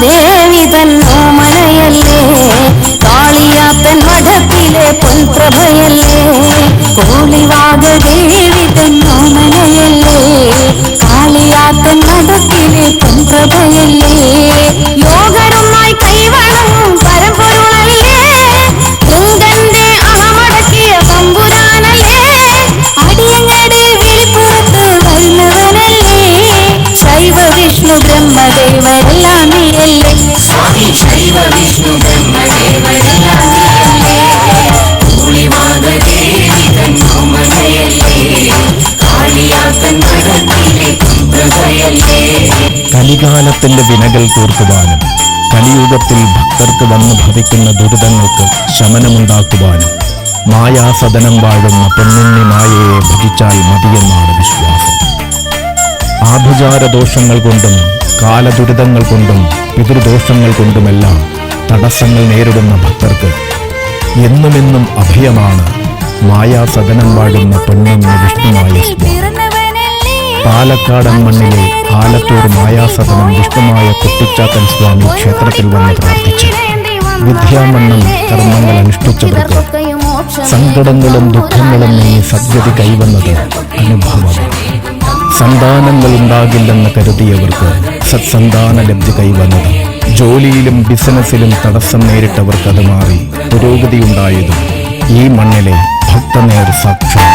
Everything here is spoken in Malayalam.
ദേവി തന്നോമനയല്ലേ, കാളിയാത്തൻ മഠത്തിലെ പൊൻപ്രഭയല്ലേ, കോളിവാകദേവി തന്നോമനയല്ലേ, കാളിയാത്തൻ മഠത്തിലെ പൊൻപ്രഭയല്ലേ, യോഗരുമായി കൈവണങ്ങും പരമ്പൊരുളല്ലേ, ലിംഗന്റെ അഹമടക്കിയ തമ്പുരാനല്ലേ, അടിയങ്ങടെ വിളിപ്പുറത്ത് വരുന്നവനല്ലേ, ശൈവ വിഷ്ണു ബ്രഹ്മദേവരെല്ലാം നീയല്ലേ, സ്വാമി ശൈവ വിഷ്ണു ബ്രഹ്മദേവരെല്ലാം നീയല്ലേ, കോളിവാകദേവി തന്നോമനയല്ലേ, കാളിയാത്തൻ മഠത്തിലെ പൊൻപ്രഭയല്ലേ. കലികാലത്തിന്റെ വിനകൾ തീർക്കുവാനും കലിയുഗത്തിൽ ഭക്തർക്ക് വന്നു ഭവിക്കുന്ന ദുരിതങ്ങൾക്ക് ശമനമുണ്ടാക്കുവാനും മായാസദനം വാഴുന്ന പൊന്നുണ്ണി മായയെ ഭജിച്ചാൽ മതിയെന്നാണ് വിശ്വാസം. ആഭിചാരദോഷങ്ങൾ കൊണ്ടും കാലദുരിതങ്ങൾ കൊണ്ടും പിതൃദോഷങ്ങൾ കൊണ്ടുമെല്ലാം തടസ്സങ്ങൾ നേരിടുന്ന ഭക്തർക്ക് എന്നുമെന്നും അഭയമാണ് മായാസദനം വാഴുന്ന പൊന്നുണ്ണി വിഷ്ണുമായ സ്വാമി. പാലക്കാടൻ മണ്ണിലെ ആലത്തൂർ മായാസദനം വിഷ്ണുമായ കുട്ടിച്ചാത്തൻ സ്വാമി ക്ഷേത്രത്തിൽ വന്ന് പ്രാർത്ഥിച്ച് വിദ്യാമണ്ണം കർമ്മങ്ങൾ അനുഷ്ഠിച്ചവർക്ക് സങ്കടങ്ങളും ദുഃഖങ്ങളും നീങ്ങി സദ്ഗതി കൈവന്നത് അനുഭവമാണ്. സന്താനങ്ങൾ ഉണ്ടാകില്ലെന്ന് കരുതിയവർക്ക് സത്സന്താന ലബ്ധി കൈവന്നത്, ജോലിയിലും ബിസിനസ്സിലും തടസ്സം നേരിട്ടവർക്ക് അത് മാറി പുരോഗതിയുണ്ടായതും ഈ മണ്ണിലെ ഭക്തനേർ സാക്ഷ്യം.